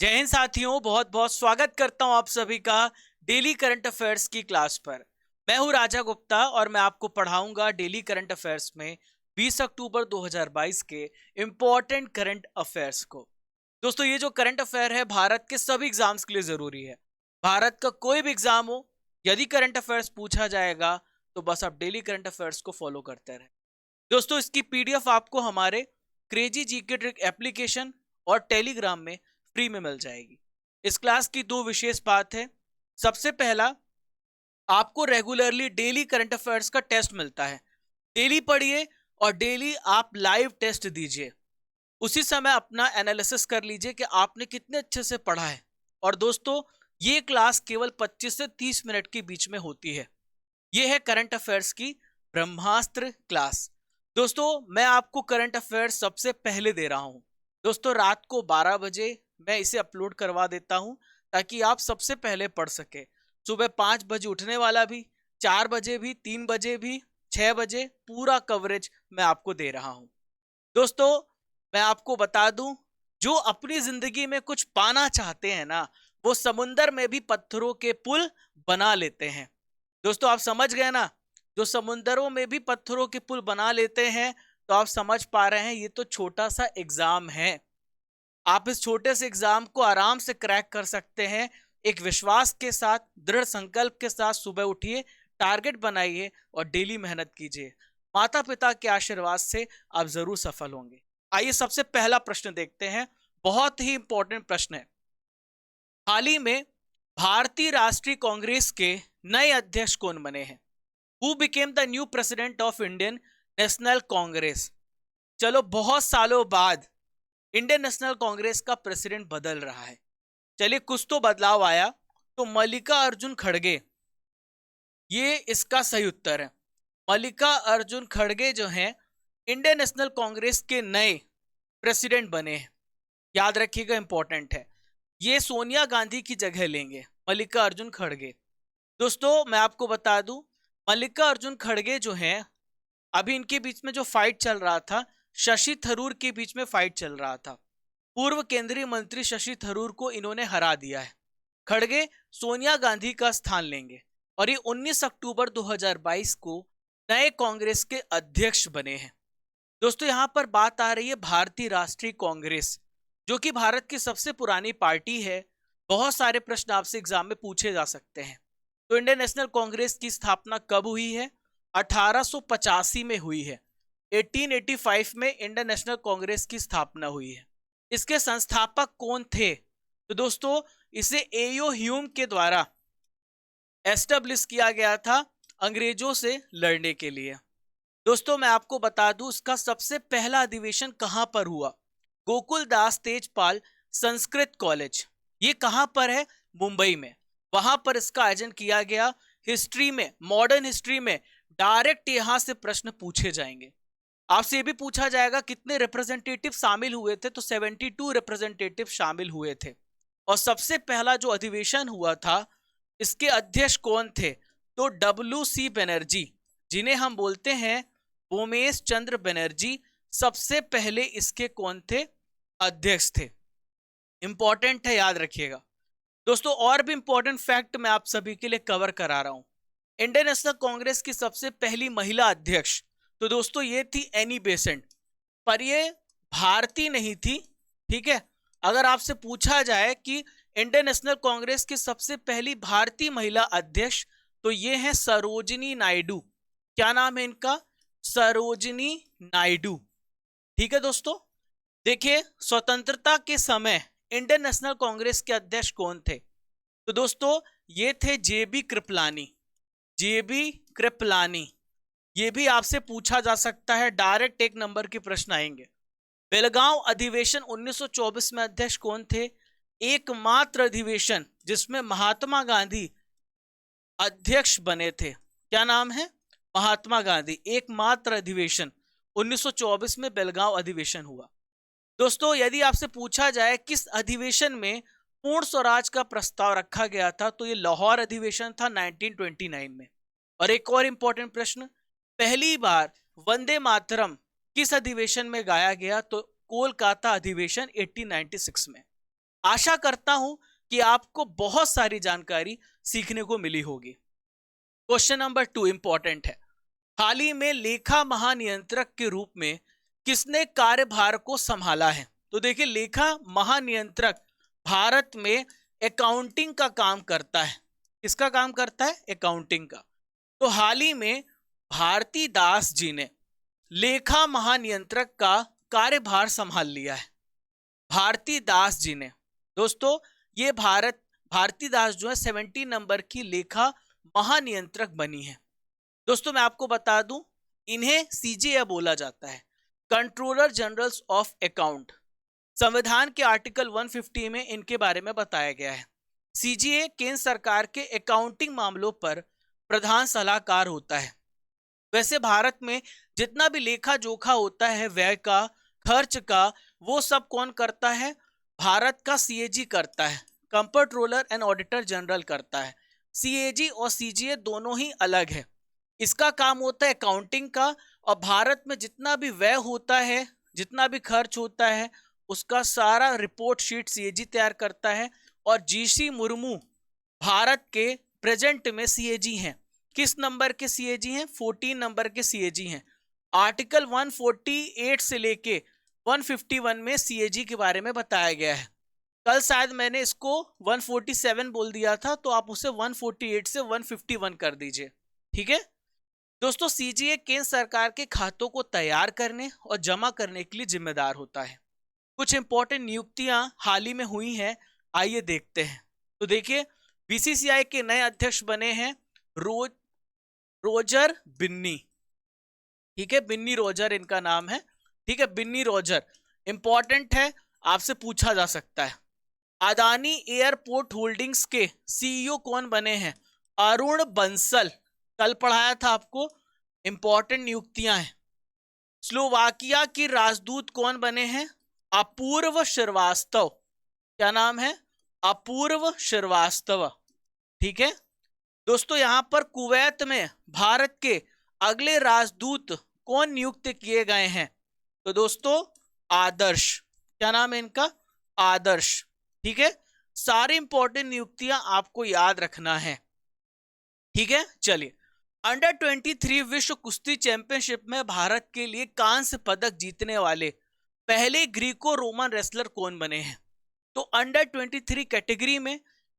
जय हिंद साथियों, बहुत बहुत स्वागत करता हूं आप सभी का डेली करंट अफेयर्स की क्लास पर। मैं हूं राजा गुप्ता और मैं आपको पढ़ाऊंगा डेली करंट अफेयर्स में 20 अक्टूबर 2022 के इंपॉर्टेंट करंट अफेयर्स को। दोस्तों, ये जो करंट अफेयर है भारत के सभी एग्जाम्स के लिए जरूरी है। भारत का कोई भी एग्जाम हो, यदि करंट अफेयर्स पूछा जाएगा तो बस आप डेली करंट अफेयर्स को फॉलो करते रहें। दोस्तों, इसकी पीडीएफ आपको हमारे क्रेजी जीके ट्रिक एप्लीकेशन और टेलीग्राम में फ्री में मिल जाएगी। इस क्लास की दो विशेष बात है। सबसे पहला, आपको रेगुलरली डेली करंट अफेयर्स का टेस्ट मिलता है। डेली पढ़िए और डेली आप लाइव टेस्ट दीजिए। उसी समय अपना एनालिसिस कर लीजिए कि आपने कितने अच्छे से पढ़ा है। और दोस्तों, ये क्लास केवल 25 से 30 मिनट के बीच में होती है। ये है करंट अफेयर्स की ब्रह्मास्त्र क्लास। दोस्तों, मैं आपको करंट अफेयर्स सबसे पहले दे रहा हूं। दोस्तों, रात को 12 बजे मैं इसे अपलोड करवा देता हूं ताकि आप सबसे पहले पढ़ सके। सुबह 5 बजे उठने वाला भी, 4 बजे भी, 3 बजे भी, 6 बजे पूरा कवरेज मैं आपको दे रहा हूं। दोस्तों, मैं आपको बता दूं, जो अपनी जिंदगी में कुछ पाना चाहते हैं ना, वो समुंदर में भी पत्थरों के पुल बना लेते हैं। दोस्तों, आप समझ गए ना? जो समुंदरों में भी पत्थरों के पुल बना लेते हैं, तो आप समझ पा रहे हैं ये तो छोटा सा एग्जाम है। आप इस छोटे से एग्जाम को आराम से क्रैक कर सकते हैं। एक विश्वास के साथ, दृढ़ संकल्प के साथ सुबह उठिए, टारगेट बनाइए और डेली मेहनत कीजिए। माता पिता के आशीर्वाद से आप जरूर सफल होंगे। आइए सबसे पहला प्रश्न देखते हैं। बहुत ही इंपॉर्टेंट प्रश्न है। हाल ही में भारतीय राष्ट्रीय कांग्रेस के नए अध्यक्ष कौन बने हैं? Who became the new president of Indian national Congress? चलो, बहुत सालों बाद इंडियन नेशनल कांग्रेस का प्रेसिडेंट बदल रहा है। चलिए, कुछ तो बदलाव आया। तो मल्लिका अर्जुन खड़गे, ये इसका सही उत्तर है। मल्लिका अर्जुन खड़गे जो हैं, इंडियन नेशनल कांग्रेस के नए प्रेसिडेंट बने हैं। याद रखिएगा, इंपॉर्टेंट है। ये सोनिया गांधी की जगह लेंगे, मल्लिका अर्जुन खड़गे। दोस्तों, मैं आपको बता दूं, मल्लिका अर्जुन खड़गे जो हैं, अभी इनके बीच में जो फाइट चल रहा था, शशि थरूर के बीच में फाइट चल रहा था। पूर्व केंद्रीय मंत्री शशि थरूर को इन्होंने हरा दिया है। खड़गे सोनिया गांधी का स्थान लेंगे और ये 19 अक्टूबर 2022 को नए कांग्रेस के अध्यक्ष बने हैं। दोस्तों, यहां पर बात आ रही है भारतीय राष्ट्रीय कांग्रेस, जो कि भारत की सबसे पुरानी पार्टी है। बहुत सारे प्रश्न आपसे एग्जाम में पूछे जा सकते हैं। तो इंडियन नेशनल कांग्रेस की स्थापना कब हुई है? 1885 में हुई है। 1885 में इंडियन नेशनल कांग्रेस की स्थापना हुई है। इसके संस्थापक कौन थे? तो दोस्तों, इसे एयो ह्यूम के द्वारा एस्टेब्लिश किया गया था अंग्रेजों से लड़ने के लिए। दोस्तों, मैं आपको बता दूं, इसका सबसे पहला अधिवेशन कहां पर हुआ? गोकुलदास तेजपाल संस्कृत कॉलेज। ये कहां पर है? मुंबई में। वहां पर इसका आयोजन किया गया। हिस्ट्री में, मॉडर्न हिस्ट्री में डायरेक्ट यहां से प्रश्न पूछे जाएंगे। आपसे ये भी पूछा जाएगा कितने रिप्रेजेंटेटिव शामिल हुए थे, तो 72 रिप्रेजेंटेटिव शामिल हुए थे। और सबसे पहला जो अधिवेशन हुआ था, इसके अध्यक्ष कौन थे? तो WC बनर्जी, जिन्हें हम बोलते हैं उमेश चंद्र बनर्जी, सबसे पहले इसके कौन थे? अध्यक्ष थे। इंपॉर्टेंट है, याद रखिएगा। दोस्तों, और भी इंपॉर्टेंट फैक्ट मैं आप सभी के लिए कवर करा रहा हूं। इंडियन नेशनल कांग्रेस की सबसे पहली महिला अध्यक्ष, तो दोस्तों ये थी एनी बेसेंट। पर ये भारतीय नहीं थी, ठीक है। अगर आपसे पूछा जाए कि इंडियन नेशनल कांग्रेस की सबसे पहली भारतीय महिला अध्यक्ष, तो ये है सरोजिनी नायडू। क्या नाम है इनका? सरोजिनी नायडू। ठीक है दोस्तों। देखिए, स्वतंत्रता के समय इंडियन नेशनल कांग्रेस के अध्यक्ष कौन थे? तो दोस्तों, ये थे JB कृपलानी। JB कृपलानी, ये भी आपसे पूछा जा सकता है, डायरेक्ट एक नंबर के प्रश्न आएंगे। बेलगांव अधिवेशन 1924 में अध्यक्ष कौन थे? एकमात्र अधिवेशन जिसमें महात्मा गांधी अध्यक्ष बने थे। क्या नाम है? महात्मा गांधी। एकमात्र अधिवेशन 1924 में बेलगांव अधिवेशन हुआ। दोस्तों, यदि आपसे पूछा जाए किस अधिवेशन में पूर्ण स्वराज का प्रस्ताव रखा गया था, तो ये लाहौर अधिवेशन था 1929 में। और एक और इंपॉर्टेंट प्रश्न, पहली बार वंदे मातरम किस अधिवेशन में गाया गया? तो कोलकाता अधिवेशन 1896 में। आशा करता हूं कि आपको बहुत सारी जानकारी सीखने को मिली होगी। क्वेश्चन नंबर 2 इंपॉर्टेंट है। हाल ही में लेखा महानियंत्रक के रूप में किसने कार्यभार को संभाला है? तो देखिए, लेखा महानियंत्रक भारत में अकाउंटिंग का काम करता है। किसका काम करता है? अकाउंटिंग का। तो हाल ही में भारती दास जी ने लेखा महानियंत्रक का कार्यभार संभाल लिया है। भारती दास जी ने, दोस्तों ये भारती दास जो है 70 नंबर की लेखा महानियंत्रक बनी है। दोस्तों मैं आपको बता दूं, इन्हें सीजीए बोला जाता है, कंट्रोलर जनरल्स ऑफ अकाउंट। संविधान के आर्टिकल 150 में इनके बारे में बताया गया है। सीजीए केंद्र सरकार के अकाउंटिंग मामलों पर प्रधान सलाहकार होता है। वैसे भारत में जितना भी लेखा जोखा होता है, व्यय का, खर्च का, वो सब कौन करता है? भारत का सीएजी करता है, कंट्रोलर एंड ऑडिटर जनरल करता है। सीएजी और सीजीए दोनों ही अलग है। इसका काम होता है अकाउंटिंग का, और भारत में जितना भी व्यय होता है, जितना भी खर्च होता है, उसका सारा रिपोर्ट शीट सीएजी तैयार करता है। और जीसी मुर्मू भारत के प्रेजेंट में सीएजी हैं। किस नंबर के सीएजी हैं? 14 नंबर के सीएजी हैं। आर्टिकल 148 से लेके 151 में सीएजी के बारे में बताया गया है। कल शायद मैंने इसको 147 बोल दिया था, तो आप उसे 148 से 151 कर दीजिए, ठीक है दोस्तों। सीजीए केंद्र सरकार के खातों को तैयार करने और जमा करने के लिए जिम्मेदार होता है। कुछ इंपॉर्टेंट नियुक्तियां हाल ही में हुई हैं, आइए देखते हैं। तो देखिए, बीसीसीआई के नए अध्यक्ष बने हैं रोजर बिन्नी, ठीक है, बिन्नी रोजर इनका नाम है, ठीक है, बिन्नी रोजर। इंपॉर्टेंट है, आपसे पूछा जा सकता है। अदानी एयरपोर्ट होल्डिंग्स के सीईओ कौन बने हैं? अरुण बंसल, कल पढ़ाया था आपको, इंपॉर्टेंट नियुक्तियां हैं। स्लोवाकिया की राजदूत कौन बने हैं? अपूर्व श्रीवास्तव। क्या नाम है? अपूर्व श्रीवास्तव, ठीक है दोस्तों। यहां पर कुवैत में भारत के अगले राजदूत कौन नियुक्त किए गए हैं? तो दोस्तों आदर्श। क्या नाम है इनका? आदर्श, ठीक है। सारी इंपॉर्टेंट नियुक्तियां आपको याद रखना है, ठीक है। चलिए, अंडर 23 विश्व कुश्ती चैंपियनशिप में भारत के लिए कांस्य पदक जीतने वाले पहले ग्रीको रोमन रेसलर कौन बने हैं? तो अंडर 23 कैटेगरी में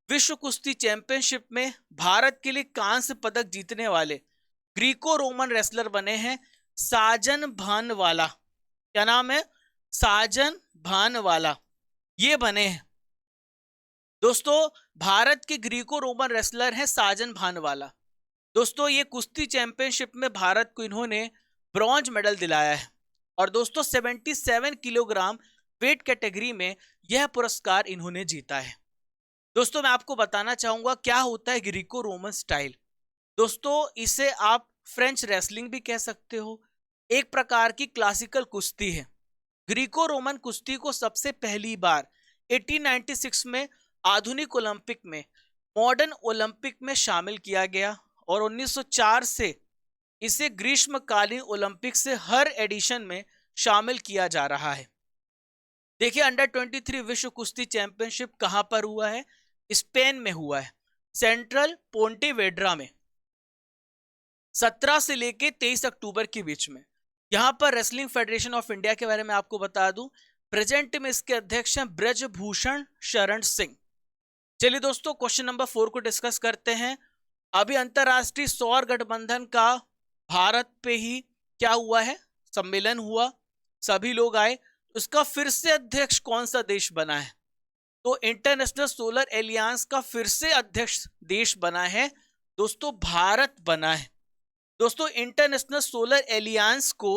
विश्व कुश्ती चैंपियनशिप में भारत के लिए कांस्य पदक जीतने वाले ग्रीको रोमन रेसलर बने हैं साजन भानवाला। क्या नाम है? साजन भानवाला, ये बने हैं दोस्तों। भारत के ग्रीको रोमन रेसलर हैं साजन भानवाला। दोस्तों ये कुश्ती चैंपियनशिप में भारत को इन्होंने ब्रॉन्ज मेडल दिलाया है। और दोस्तों 77 किलोग्राम वेट कैटेगरी में यह पुरस्कार इन्होंने जीता है। दोस्तों मैं आपको बताना चाहूंगा क्या होता है ग्रीको रोमन स्टाइल। दोस्तों इसे आप फ्रेंच रेसलिंग भी कह सकते हो, एक प्रकार की क्लासिकल कुश्ती है। ग्रीको रोमन कुश्ती को सबसे पहली बार 1896 में आधुनिक ओलंपिक में, मॉडर्न ओलंपिक में शामिल किया गया और 1904 से इसे ग्रीष्मकालीन ओलंपिक से हर एडिशन में शामिल किया जा रहा है। देखिए अंडर 23 विश्व कुश्ती चैंपियनशिप कहां पर हुआ है? स्पेन में हुआ है, सेंट्रल पोंटेवेड्रा में, 17 से लेके 23 अक्टूबर के बीच में। यहां पर रेसलिंग फेडरेशन ऑफ इंडिया के बारे में आपको बता दूं, प्रेजेंट में इसके अध्यक्ष हैं ब्रजभूषण शरण सिंह। चलिए दोस्तों क्वेश्चन नंबर 4 को डिस्कस करते हैं। अभी अंतरराष्ट्रीय सौर गठबंधन का भारत पे ही क्या हुआ है? सम्मेलन हुआ, सभी लोग आए। उसका फिर से अध्यक्ष कौन सा देश बना है? तो इंटरनेशनल सोलर एलियंस का फिर से अध्यक्ष देश बना है दोस्तों, भारत बना है। दोस्तों इंटरनेशनल सोलर एलियंस को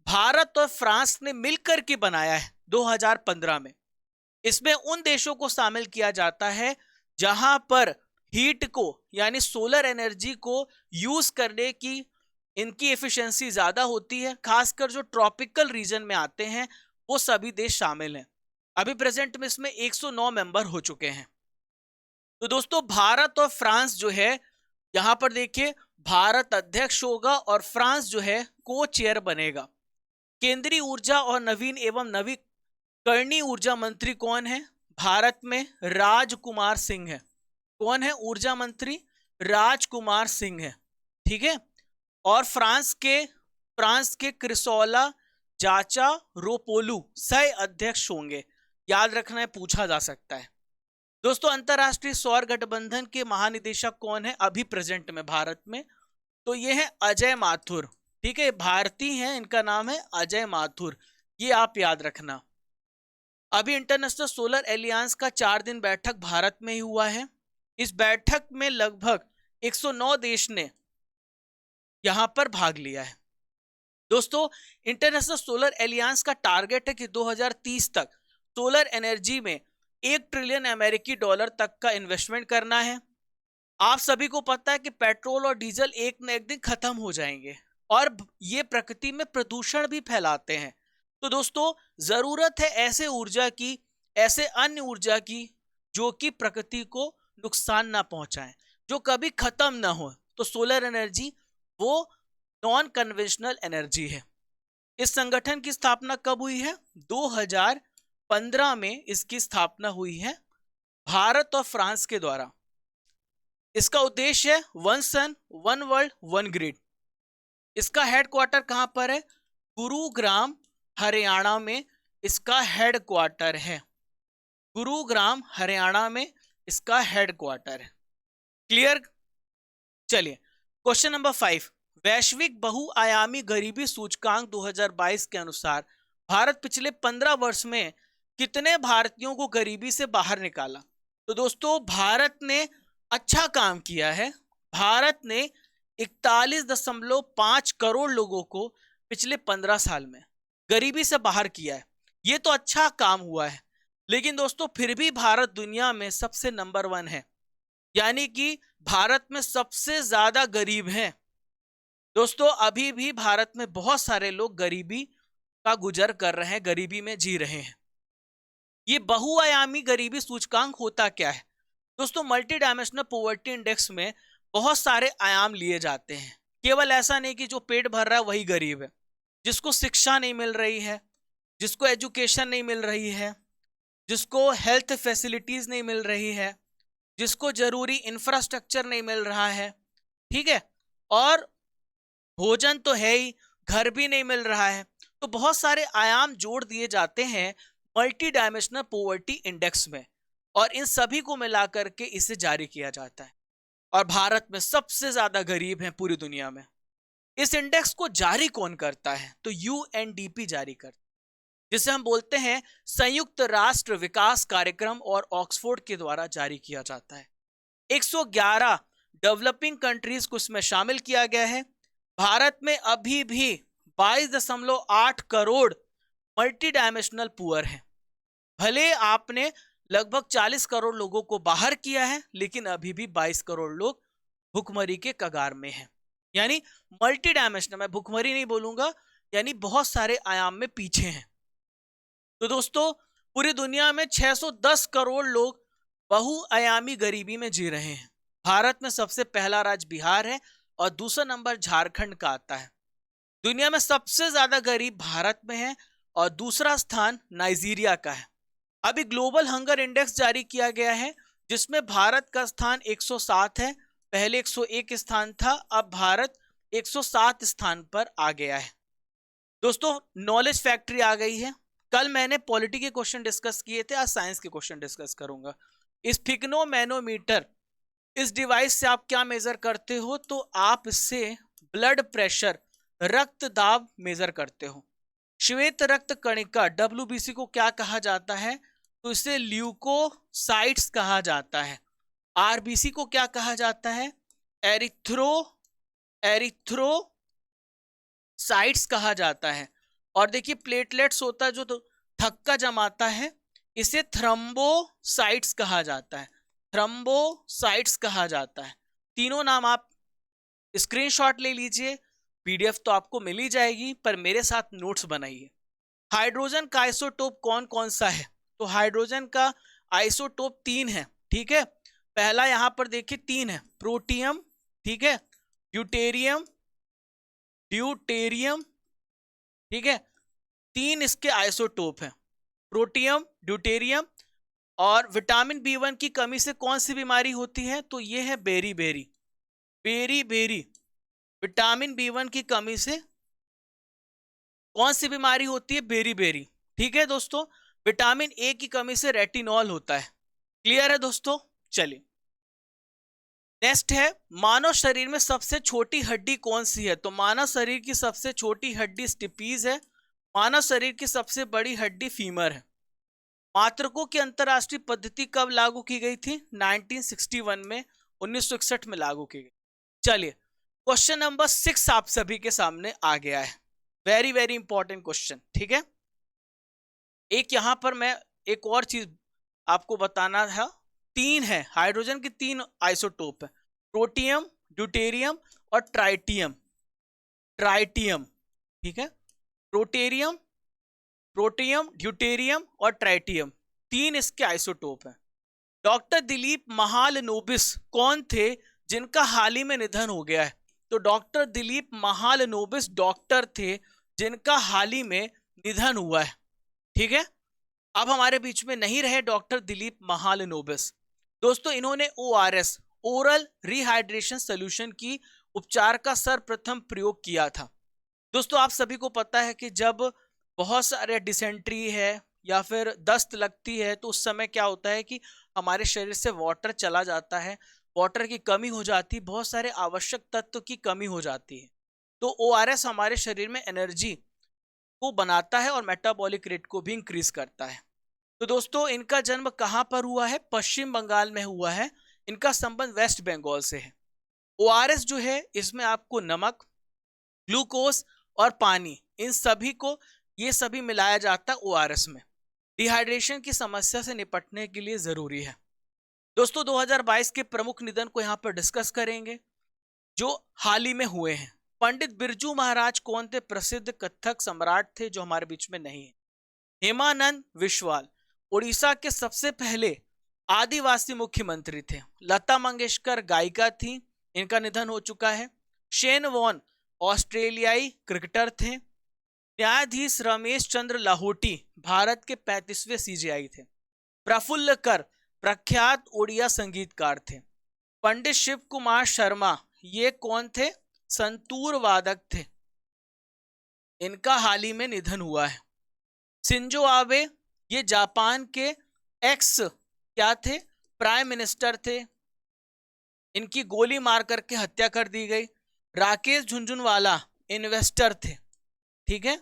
भारत और फ्रांस ने मिलकर के बनाया है 2015 में। इसमें उन देशों को शामिल किया जाता है जहां पर हीट को यानी सोलर एनर्जी को यूज करने की इनकी एफिशिएंसी ज्यादा होती है। खासकर जो ट्रॉपिकल रीजन में आते हैं वो सभी देश शामिल हैं। अभी प्रेजेंट में इसमें 109 मेंबर हो चुके हैं। तो दोस्तों भारत और फ्रांस जो है, यहां पर देखिए भारत अध्यक्ष होगा और फ्रांस जो है को चेयर बनेगा। केंद्रीय ऊर्जा और नवीन एवं नवीकरणीय ऊर्जा मंत्री कौन है? भारत में राजकुमार सिंह है। कौन है ऊर्जा मंत्री? राजकुमार सिंह है, ठीक है। और फ्रांस के क्रिसोला जाचा रोपोलू सह अध्यक्ष होंगे। याद रखना है, पूछा जा सकता है। दोस्तों, अंतरराष्ट्रीय सौर गठबंधन के महानिदेशक कौन है अभी प्रेजेंट में भारत में? तो ये है अजय माथुर, ठीक है। भारतीय हैं, इनका नाम है अजय माथुर, ये आप याद रखना। अभी इंटरनेशनल सोलर एलियंस का 4 दिन बैठक भारत में ही हुआ है। इस बैठक में लगभग 109 देश ने यहां पर भाग लिया है। दोस्तों, इंटरनेशनल सोलर एलियंस का टारगेट है कि 2030 तक सोलर एनर्जी में 1 ट्रिलियन अमेरिकी डॉलर तक का इन्वेस्टमेंट करना है। आप सभी को पता है कि पेट्रोल और डीजल एक न एक दिन खत्म हो जाएंगे और ये प्रकृति में प्रदूषण भी फैलाते हैं। तो दोस्तों, जरूरत है ऐसे ऊर्जा की, ऐसे अन्य ऊर्जा की जो कि प्रकृति को नुकसान ना पहुंचाए, जो कभी खत्म ना हो। तो सोलर एनर्जी वो नॉन कन्वेंशनल एनर्जी है। इस संगठन की स्थापना कब हुई है? 2015 में इसकी स्थापना हुई है भारत और फ्रांस के द्वारा। इसका उद्देश्य है one sun one world one grid. इसका हेडक्वार्टर कहां पर है? गुरुग्राम हरियाणा में इसका हेडक्वार्टर है। गुरुग्राम हरियाणा में इसका हेडक्वार्टर है। क्लियर? चलिए, क्वेश्चन नंबर 5। वैश्विक बहुआयामी गरीबी सूचकांक 2022 के अनुसार भारत पिछले 15 वर्ष में कितने भारतीयों को गरीबी से बाहर निकाला? तो दोस्तों, भारत ने अच्छा काम किया है। भारत ने 41.5 करोड़ लोगों को पिछले 15 साल में गरीबी से बाहर किया है। ये तो अच्छा काम हुआ है, लेकिन दोस्तों फिर भी भारत दुनिया में सबसे नंबर 1 है, यानी कि भारत में सबसे ज्यादा गरीब हैं। दोस्तों, अभी भी भारत में बहुत सारे लोग गरीबी का गुजर कर रहे हैं, गरीबी में जी रहे हैं। ये बहुआयामी गरीबी सूचकांक होता क्या है? दोस्तों, मल्टी डायमेंशनल पॉवर्टी इंडेक्स में बहुत सारे आयाम लिए जाते हैं। केवल ऐसा नहीं कि जो पेट भर रहा है वही गरीब है। जिसको शिक्षा नहीं मिल रही है, जिसको एजुकेशन नहीं मिल रही है, जिसको हेल्थ फैसिलिटीज नहीं मिल रही है, जिसको जरूरी इंफ्रास्ट्रक्चर नहीं मिल रहा है, ठीक है, और भोजन तो है ही, घर भी नहीं मिल रहा है। तो बहुत सारे आयाम जोड़ दिए जाते हैं मल्टी डायमेंशनल पॉवर्टी इंडेक्स में, और इन सभी को मिलाकर के इसे जारी किया जाता है। और भारत में सबसे ज्यादा गरीब हैं पूरी दुनिया में। इस इंडेक्स को जारी कौन करता है? तो यूएनडीपी जारी करता है, जिसे हम बोलते हैं संयुक्त राष्ट्र विकास कार्यक्रम, और ऑक्सफोर्ड के द्वारा जारी किया जाता है। 111 डेवलपिंग कंट्रीज को इसमें शामिल किया गया है। भारत में अभी भी 22.8 करोड़ मल्टी डायमेंशनल पुअर हैं। भले आपने लगभग 40 करोड़ लोगों को बाहर किया है, लेकिन अभी भी 22 करोड़ लोग भुखमरी के कगार में हैं। यानी मल्टी डायमेंशनल, मैं भुखमरी नहीं बोलूंगा, यानी बहुत सारे आयाम में पीछे हैं। तो दोस्तों, पूरी दुनिया में 610 करोड़ लोग बहुआयामी गरीबी में जी रहे हैं। भारत में सबसे पहला राज्य बिहार है और दूसरा नंबर झारखंड का आता है। दुनिया में सबसे ज्यादा गरीब भारत में है और दूसरा स्थान नाइजीरिया का है। अभी ग्लोबल हंगर इंडेक्स जारी किया गया है, जिसमें भारत का स्थान 107 है। पहले 101 स्थान था, अब भारत 107 स्थान पर आ गया है। दोस्तों, नॉलेज फैक्ट्री आ गई है। कल मैंने पॉलिटी के क्वेश्चन डिस्कस किए थे, आज साइंस के क्वेश्चन डिस्कस करूंगा। स्फिग्नोमैनोमीटर, इस डिवाइस से आप क्या मेजर करते हो? तो आप इससे ब्लड प्रेशर, रक्त दाब मेजर करते हो। श्वेत रक्त कणिका WBC को क्या कहा जाता है? तो इसे ल्यूकोसाइट्स कहा जाता है। RBC को क्या कहा जाता है? एरिथ्रोसाइट्स कहा जाता है। और देखिए, प्लेटलेट्स होता है जो तो थक्का जमाता है, इसे थ्रम्बोसाइट्स कहा जाता है। थ्रम्बोसाइट्स कहा जाता है। तीनों नाम आप स्क्रीनशॉट ले लीजिए, PDF तो आपको मिल ही जाएगी, पर मेरे साथ नोट्स बनाइए। हाइड्रोजन का आइसोटोप कौन कौन सा है? तो हाइड्रोजन का आइसोटोप 3 है, ठीक है। पहला यहां पर देखिए 3 है, प्रोटियम, ठीक है, ड्यूटेरियम, ठीक है। 3 इसके आइसोटोप हैं, प्रोटियम, ड्यूटेरियम और विटामिन B1 की कमी से कौन सी बीमारी होती है? तो ये है berry berry, berry berry. Vitamin B1 की कमी से कौन सी बीमारी होती है? Beriberi. ठीक है दोस्तों। विटामिन ए की कमी से रेटिनॉल होता है। क्लियर है दोस्तों? चलिए नेक्स्ट है, मानव शरीर में सबसे छोटी हड्डी कौन सी है? तो मानव शरीर की सबसे छोटी हड्डी स्टिपीज है। मानव शरीर की सबसे बड़ी हड्डी फीमर है। मात्रकों की अंतरराष्ट्रीय पद्धति कब लागू की गई थी? 1961 में, 1961 में लागू की गई। चलिए क्वेश्चन नंबर 6 आप सभी के सामने आ गया है। Very very important question. ठीक है, एक यहां पर मैं एक और चीज आपको बताना था। 3 है, हाइड्रोजन की 3 आइसोटोप है, प्रोटियम, ड्यूटेरियम और ट्राइटियम। ट्राइटियम, ठीक है, प्रोटेरियम, प्रोटियम, ड्यूटेरियम और ट्राइटियम, 3 इसके आइसोटोप हैं। डॉक्टर दिलीप महालनोबिस कौन थे जिनका हाल ही में निधन हो गया है? तो डॉक्टर दिलीप महालनोबिस डॉक्टर थे जिनका हाल ही में निधन हुआ है। ठीक है, अब हमारे बीच में नहीं रहे डॉक्टर दिलीप महालनोबिस। दोस्तों इन्होंने ORS, ओरल रिहाइड्रेशन सोल्यूशन की उपचार का सर्वप्रथम प्रयोग किया था। दोस्तों आप सभी को पता है कि जब बहुत सारे डिसेंट्री है या फिर दस्त लगती है तो उस समय क्या होता है कि हमारे शरीर से वाटर चला जाता है, वाटर की कमी हो जाती है, बहुत सारे आवश्यक तत्व की कमी हो जाती है। तो ORS हमारे शरीर में एनर्जी को बनाता है और मेटाबॉलिक रेट को भी इंक्रीज करता है। तो दोस्तों इनका जन्म कहां पर हुआ है? पश्चिम बंगाल में हुआ है। इनका संबंध वेस्ट बंगाल से है। ORS जो है इसमें आपको नमक, ग्लूकोज और पानी, इन सभी को ये सभी मिलाया जाता है ORS में। डिहाइड्रेशन की समस्या से निपटने के लिए जरूरी है। दोस्तों 2022 के प्रमुख निधन को यहाँ पर डिस्कस करेंगे जो हाल ही में हुए हैं। पंडित बिरजू महाराज कौन थे? प्रसिद्ध कथक सम्राट थे जो हमारे बीच में नहीं है। हेमानंद विश्वाल उड़ीसा के सबसे पहले आदिवासी मुख्यमंत्री थे। लता मंगेशकर गायिका थी, इनका निधन हो चुका है। शेन वॉन ऑस्ट्रेलियाई क्रिकेटर थे। न्यायाधीश रमेश चंद्र लाहौटी भारत के 35वें CJI थे। प्रफुल्ल कर प्रख्यात ओडिया संगीतकार थे। पंडित शिव कुमार शर्मा ये कौन थे? संतूर वादक थे। इनका हाल ही में निधन हुआ है। शिंजो आबे ये जापान के एक्स क्या थे? प्राइम मिनिस्टर थे। इनकी गोली मार करके हत्या कर दी गई। राकेश झुनझुनवाला इन्वेस्टर थे। ठीक है,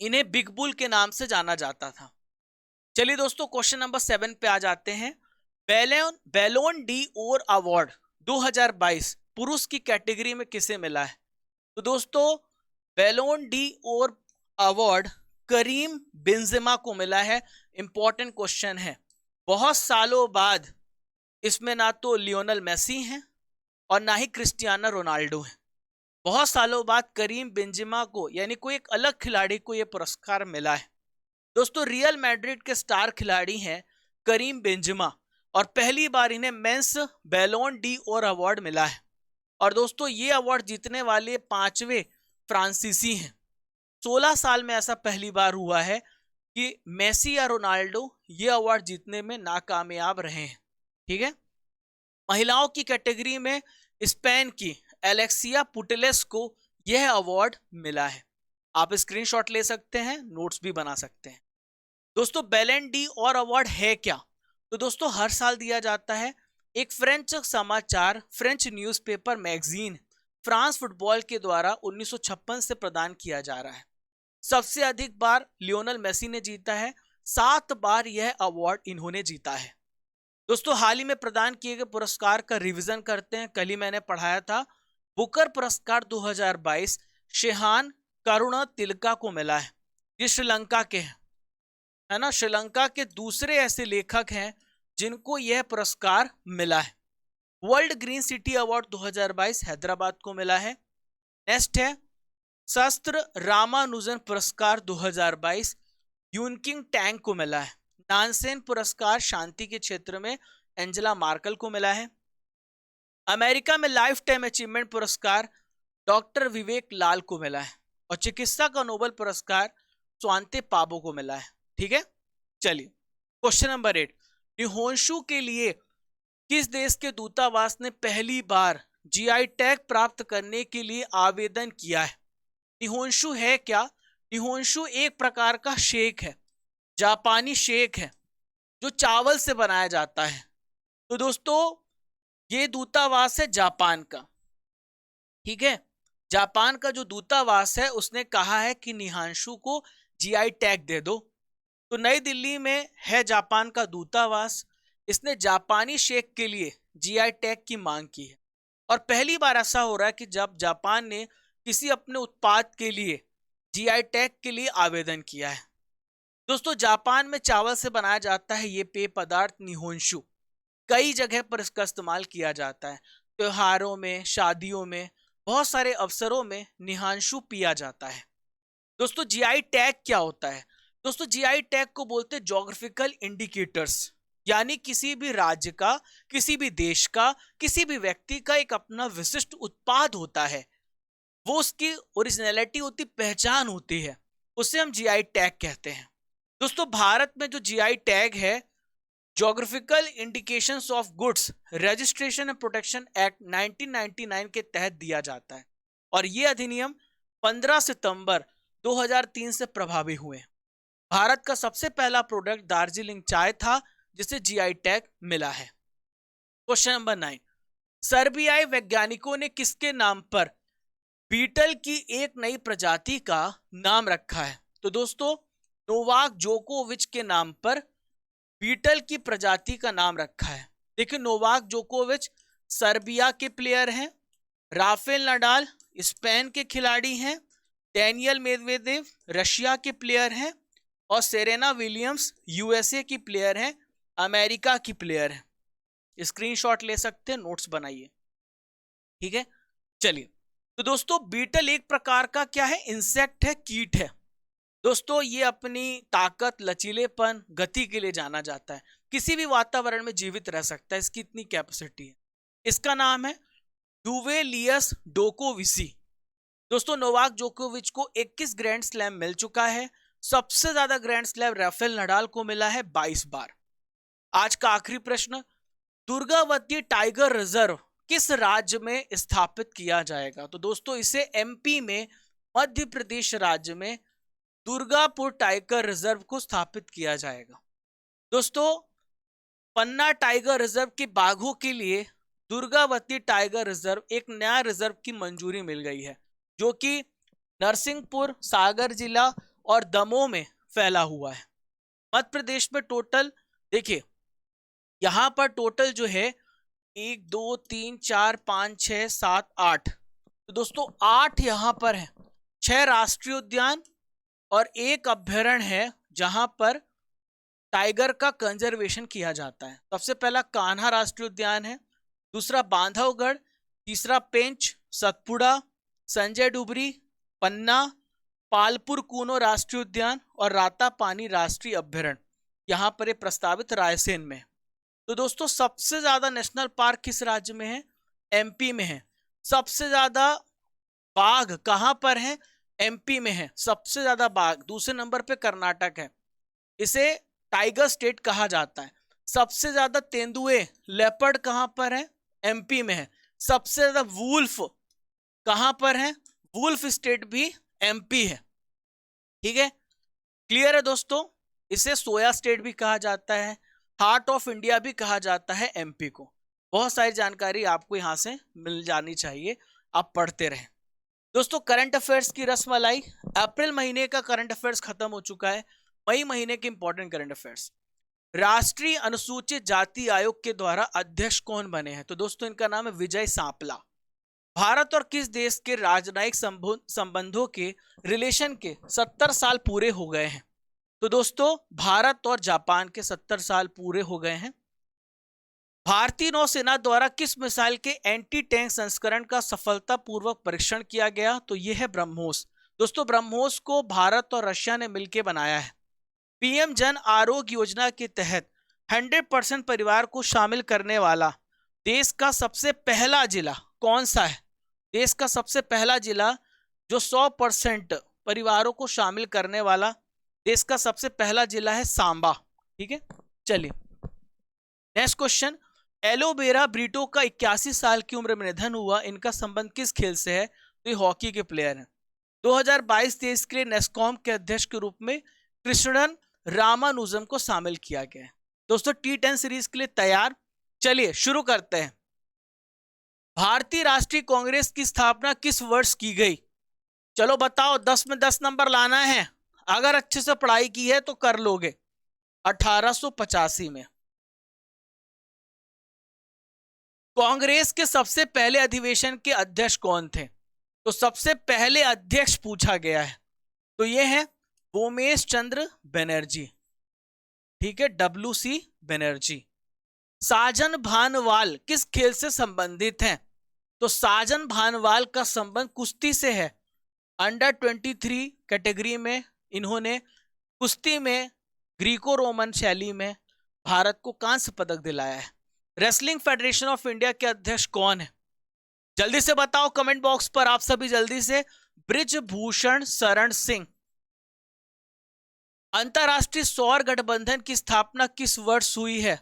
इन्हें बिग बुल के नाम से जाना जाता था। चलिए दोस्तों क्वेश्चन नंबर 7 पे आ जाते हैं। बैलोन डी ओर अवार्ड 2022 पुरुष की कैटेगरी में किसे मिला है? तो दोस्तों बैलोन डी ओर अवार्ड करीम बेंजेमा को मिला है। इंपॉर्टेंट क्वेश्चन है, बहुत सालों बाद इसमें ना तो लियोनल मेसी हैं और ना ही क्रिस्टियानो रोनाल्डो हैं। बहुत सालों बाद करीम बेंजेमा को यानी कोई एक अलग खिलाड़ी को यह पुरस्कार मिला है। दोस्तों रियल मैड्रिड के स्टार खिलाड़ी हैं करीम बेंजेमा और पहली बार इन्हें मेंस बैलोन डी ओर अवार्ड मिला है। और दोस्तों ये अवार्ड जीतने वाले 5वें फ्रांसीसी हैं। 16 साल में ऐसा पहली बार हुआ है कि मेसी या रोनाल्डो ये अवार्ड जीतने में नाकामयाब रहे हैं। ठीक है, महिलाओं की कैटेगरी में स्पेन की एलेक्सिया पुटेलेस को यह अवार्ड मिला है। आप स्क्रीनशॉट ले सकते हैं, नोट्स भी बना सकते हैं। दोस्तों बैलोन डी ओर अवार्ड है क्या? तो दोस्तों हर साल दिया जाता है। एक फ्रेंच समाचार, French newspaper magazine France football के द्वारा 1956 से प्रदान किया जा रहा है। सबसे अधिक बार लियोनल मेसी ने जीता है, 7 बार यह अवार्ड इन्होंने जीता है। दोस्तों हाल ही में प्रदान किए गए पुरस्कार का रिवीजन करते हैं। कल ही मैंने पढ़ाया था, बुकर पुरस्कार 2022 शेहान करुणा तिलका को मिला है। ये श्रीलंका के हैं, है ना, श्रीलंका के दूसरे ऐसे लेखक हैं जिनको यह पुरस्कार मिला है। World green city award 2022 Hyderabad को मिला है। नेक्स्ट है शस्त्र रामानुजन पुरस्कार 2022 यूनकिंग टैंक को मिला है। नानसेन पुरस्कार शांति के क्षेत्र में एंजेला मार्कल को मिला है। अमेरिका में लाइफ टाइम अचीवमेंट पुरस्कार डॉक्टर विवेक लाल को मिला है और चिकित्सा का नोबेल पुरस्कार स्वांते पाबो को मिला है। ठीक है, चलिए क्वेश्चन नंबर 8, निहोंशु के लिए किस देश के दूतावास ने पहली बार जीआई टैग प्राप्त करने के लिए आवेदन किया है? निहोंशु है क्या? निहोंशु एक प्रकार का शेक है, जापानी शेक है जो चावल से बनाया जाता है। तो दोस्तों ये दूतावास है जापान का, ठीक है। जापान का जो दूतावास है उसने कहा है कि निहांशु को जीआई टैग दे दो। तो नई दिल्ली में है जापान का दूतावास, इसने जापानी शेक के लिए जीआई टैग की मांग की है। और पहली बार ऐसा हो रहा है कि जब जापान ने किसी अपने उत्पाद के लिए जीआई टैग के लिए आवेदन किया है। दोस्तों जापान में चावल से बनाया जाता है ये पेय पदार्थ निहोंशु, कई जगह पर इसका इस्तेमाल किया जाता है। त्योहारों में, शादियों में, बहुत सारे अवसरों में निहांशु पिया जाता है। दोस्तों जीआई टैग क्या होता है? दोस्तों जीआई टैग को बोलते हैं ज्योग्राफिकल इंडिकेटर्स, यानी किसी भी राज्य का, किसी भी देश का, किसी भी व्यक्ति का एक अपना विशिष्ट उत्पाद होता है, वो उसकी ओरिजिनलिटी होती, पहचान होती है, उसे हम जीआई टैग कहते हैं। दोस्तों भारत में जो जीआई टैग है geographical indications of goods registration and protection act 1999 के तहत दिया जाता है और ये अधिनियम 15 सितंबर 2003 से प्रभावी हुए। भारत का सबसे पहला प्रोडक्ट दार्जिलिंग चाय था जिसे जीआई टैग मिला है। क्वेश्चन नंबर 9, सर्बियाई वैज्ञानिकों ने किसके नाम पर बीटल की एक नई प्रजाति का नाम रखा है? तो दोस्तों नोवाक जोकोविच के नाम पर बीटल की प्रजाति का नाम रखा है। देखिए नोवाक जोकोविच सर्बिया के प्लेयर हैं, राफेल नडाल स्पेन के खिलाड़ी हैं, डैनियल मेदवेदेव रशिया के प्लेयर हैं और सेरेना विलियम्स यूएसए की प्लेयर हैं, अमेरिका की प्लेयर हैं। स्क्रीनशॉट ले सकते हैं, नोट्स बनाइए, ठीक है। चलिए तो दोस्तों बीटल एक प्रकार का क्या है? इंसेक्ट है, कीट है। दोस्तों ये अपनी ताकत, लचीलेपन, गति के लिए जाना जाता है, किसी भी वातावरण में जीवित रह सकता है, इसकी इतनी कैपेसिटी है। इसका नाम है डुवेलियस डोकोविसी। दोस्तों नोवाक जोकोविच को 21 ग्रैंड स्लैम मिल चुका है, सबसे ज्यादा ग्रैंड स्लैम राफेल नडाल को मिला है 22 बार। आज का आखिरी प्रश्न, दुर्गावती टाइगर रिजर्व किस राज्य में स्थापित किया जाएगा? तो दोस्तों इसे एमपी में, मध्य प्रदेश राज्य में दुर्गापुर टाइगर रिजर्व को स्थापित किया जाएगा। दोस्तों पन्ना टाइगर रिजर्व के बाघों के लिए दुर्गावती टाइगर रिजर्व एक नया रिजर्व की मंजूरी मिल गई है जो कि नरसिंहपुर, सागर जिला और दमोह में फैला हुआ है। मध्य प्रदेश में टोटल देखिए यहां पर टोटल जो है 1 2 3 4 5 6 7 8, तो दोस्तों 8 यहां पर है, 6 राष्ट्रीय उद्यान और 1 अभ्यारण्य है जहां पर टाइगर का कंजर्वेशन किया जाता है। सबसे पहला कान्हा राष्ट्रीय उद्यान है, दूसरा बांधवगढ़, तीसरा पेंच, सतपुड़ा, संजय डुबरी, पन्ना, पालपुर कूनो राष्ट्रीय उद्यान और रातापानी राष्ट्रीय अभ्यारण्य यहाँ पर प्रस्तावित रायसेन में। तो दोस्तों सबसे ज्यादा नेशनल पार्क किस राज्य में है? एमपी में है। सबसे ज्यादा बाघ कहां पर है? एमपी में है सबसे ज्यादा बाघ। दूसरे नंबर पे कर्नाटक है, इसे टाइगर स्टेट कहा जाता है। सबसे ज्यादा तेंदुए, लेपर्ड कहां पर है? एमपी में है। सबसे ज्यादा वुल्फ कहां पर है? वुल्फ स्टेट भी एमपी है, ठीक है। क्लियर है दोस्तों? इसे सोया स्टेट भी कहा जाता है, हार्ट ऑफ इंडिया भी कहा जाता है एमपी को। बहुत सारी जानकारी आपको यहां से मिल जानी चाहिए, आप पढ़ते रहें। दोस्तों करंट अफेयर्स की रसमलाई, अप्रैल महीने का करंट अफेयर्स खत्म हो चुका है, मई महीने के इंपॉर्टेंट करंट अफेयर्स। राष्ट्रीय अनुसूचित जाति आयोग के द्वारा अध्यक्ष कौन बने हैं? तो दोस्तों इनका नाम है विजय सांपला। भारत और किस देश के राजनयिक संबंधों के रिलेशन के 70 साल पूरे हो गए हैं? तो दोस्तों भारत और जापान के 70 साल पूरे हो गए हैं। भारतीय नौसेना द्वारा किस मिसाइल के एंटी टैंक संस्करण का सफलतापूर्वक परीक्षण किया गया? तो यह है ब्रह्मोस। दोस्तों ब्रह्मोस को भारत और रशिया ने मिलकर बनाया है। पीएम जन आरोग्य योजना के तहत 100% परिवार को शामिल करने वाला देश का सबसे पहला जिला कौन सा है? देश का सबसे पहला जिला जो 100% परिवारों को शामिल करने वाला देश का सबसे पहला जिला है सांबा। ठीक है, चलिए नेक्स्ट क्वेश्चन। एलोवेरा ब्रिटो का 81 साल की उम्र में निधन हुआ, इनका संबंध किस खेल से है? तो ये हॉकी के प्लेयर हैं। 2022-23 के लिए नेस्कॉम के अध्यक्ष के रूप में कृष्णन रामानुजम को शामिल किया गया है। दोस्तों T10 सीरीज के लिए तैयार? चलिए शुरू करते हैं। भारतीय राष्ट्रीय कांग्रेस की स्थापना किस वर्ष की गई? चलो बताओ, 10 में 10 नंबर लाना है, अगर अच्छे से पढ़ाई की है तो कर लोगे। 1885 में। कांग्रेस के सबसे पहले अधिवेशन के अध्यक्ष कौन थे? तो सबसे पहले अध्यक्ष पूछा गया है, तो ये है उमेश चंद्र बनर्जी। ठीक है, WC बनर्जी। साजन भानवाल किस खेल से संबंधित हैं? तो साजन भानवाल का संबंध कुश्ती से है। अंडर 23 कैटेगरी में इन्होंने कुश्ती में ग्रीको रोमन शैली में भारत को कांस्य पदक दिलाया है। रेसलिंग फेडरेशन ऑफ इंडिया के अध्यक्ष कौन है? जल्दी से बताओ कमेंट बॉक्स पर आप सभी जल्दी से। ब्रिजभूषण शरण सिंह। अंतरराष्ट्रीय सौर गठबंधन की स्थापना किस वर्ष हुई है?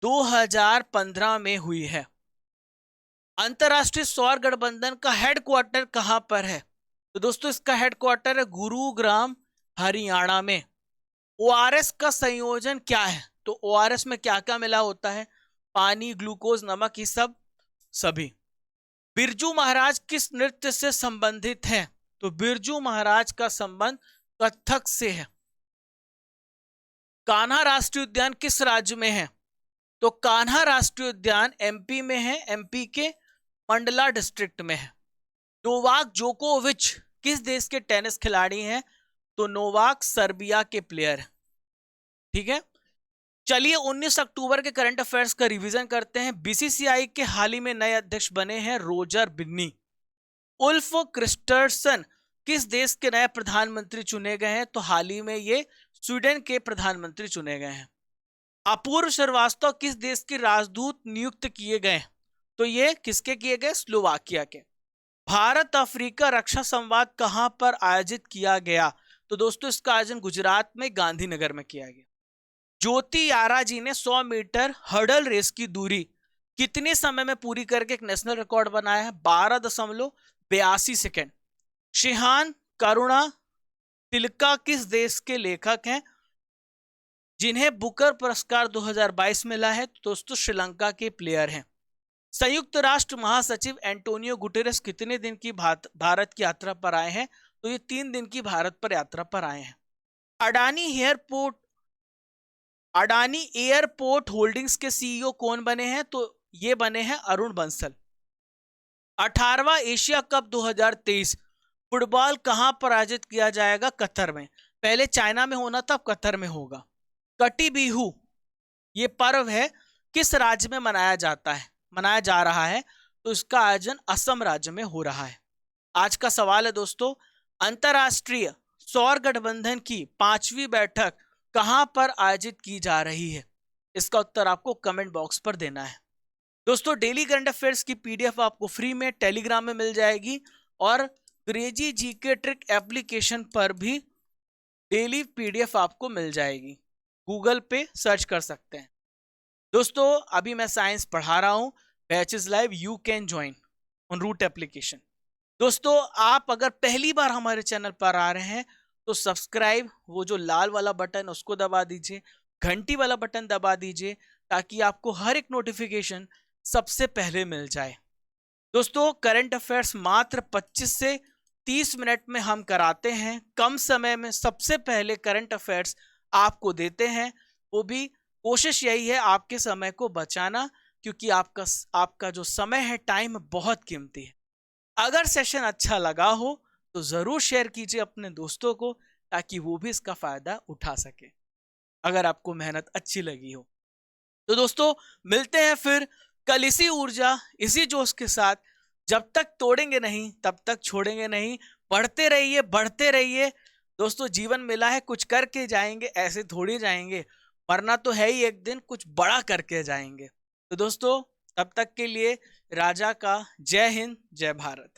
2015 में हुई है। अंतरराष्ट्रीय सौर गठबंधन का हेडक्वार्टर कहां पर है? तो दोस्तों इसका हेडक्वार्टर है गुरुग्राम, हरियाणा में। ORS का संयोजन क्या है? तो ORS में क्या क्या मिला होता है? पानी, ग्लूकोज, नमक, ये सब सभी। बिरजू महाराज किस नृत्य से संबंधित हैं? तो बिरजू महाराज का संबंध कथक से है। कान्हा राष्ट्रीय उद्यान किस राज्य में है? तो कान्हा राष्ट्रीय उद्यान MP में है, MP के मंडला डिस्ट्रिक्ट में है। नोवाक जोकोविच किस देश के टेनिस खिलाड़ी हैं? तो नोवाक सर्बिया के प्लेयर हैं। ठीक है, चलिए 19 अक्टूबर के करंट अफेयर्स का रिवीजन करते हैं। BCCI के हाल ही में नए अध्यक्ष बने हैं रोजर बिन्नी। उल्फ क्रिस्टर्सन किस देश के नए प्रधानमंत्री चुने गए हैं? तो हाल ही में ये स्वीडन के प्रधानमंत्री चुने गए हैं। अपूर्व श्रीवास्तव किस देश के राजदूत नियुक्त किए गए? तो ये किसके किए गए? स्लोवाकिया के। भारत अफ्रीका रक्षा संवाद कहां पर आयोजित किया गया? तो दोस्तों इसका आयोजन गुजरात में गांधीनगर में किया गया। ज्योति यारा जी ने 100 मीटर हर्डल रेस की दूरी कितने समय में पूरी करके एक नेशनल रिकॉर्ड बनाया है? 12.82 सेकेंड। शिहान करुणा तिलका किस देश के लेखक हैं जिन्हें बुकर पुरस्कार 2022 मिला है? तो दोस्तों श्रीलंका के प्लेयर हैं। संयुक्त राष्ट्र महासचिव एंटोनियो गुटेरेस कितने दिन की भारत की यात्रा पर आए हैं? तो ये 3 दिन की भारत पर यात्रा पर आए हैं। अडानी एयरपोर्ट होल्डिंग्स के CEO कौन बने हैं? तो ये बने हैं अरुण बंसल। 18वां एशिया कप 2023 फुटबॉल कहां पर आयोजित किया जाएगा? कतर में। पहले चाइना में होना था, अब कतर में होगा। कटी बिहू ये पर्व है, किस राज्य में मनाया जा रहा है? तो इसका आयोजन असम राज्य में हो रहा है। आज का सवाल है दोस्तों, अंतरराष्ट्रीय सौर गठबंधन की 5वीं बैठक कहां पर आयोजित की जा रही है? इसका उत्तर आपको कमेंट बॉक्स पर देना है। दोस्तों डेली करंट अफेयर्स की PDF आपको फ्री में टेलीग्राम में मिल जाएगी और क्रेजी जीके ट्रिक एप्लीकेशन पर भी डेली PDF आपको मिल जाएगी। गूगल पे सर्च कर सकते हैं। दोस्तों अभी मैं साइंस पढ़ा रहा हूं, batch is live, you can join on root application. दोस्तों आप अगर पहली बार हमारे चैनल पर आ रहे हैं तो सब्सक्राइब, वो जो लाल वाला बटन उसको दबा दीजिए, घंटी वाला बटन दबा दीजिए ताकि आपको हर एक नोटिफिकेशन सबसे पहले मिल जाए। दोस्तों करंट अफेयर्स मात्र 25 से 30 मिनट में हम कराते हैं, कम समय में सबसे पहले करंट अफेयर्स आपको देते हैं। वो भी कोशिश यही है आपके समय को बचाना, क्योंकि आपका जो समय है, टाइम बहुत कीमती है। अगर सेशन अच्छा लगा हो तो जरूर शेयर कीजिए अपने दोस्तों को ताकि वो भी इसका फायदा उठा सके, अगर आपको मेहनत अच्छी लगी हो। तो दोस्तों मिलते हैं फिर कल इसी ऊर्जा, इसी जोश के साथ। जब तक तोड़ेंगे नहीं तब तक छोड़ेंगे नहीं। पढ़ते रहिए, बढ़ते रहिए। दोस्तों जीवन मिला है, कुछ करके जाएंगे, ऐसे थोड़ी जाएंगे, मरना तो है ही, एक दिन कुछ बड़ा करके जाएंगे। तो दोस्तों तब तक के लिए राजा का जय हिंद, जय भारत।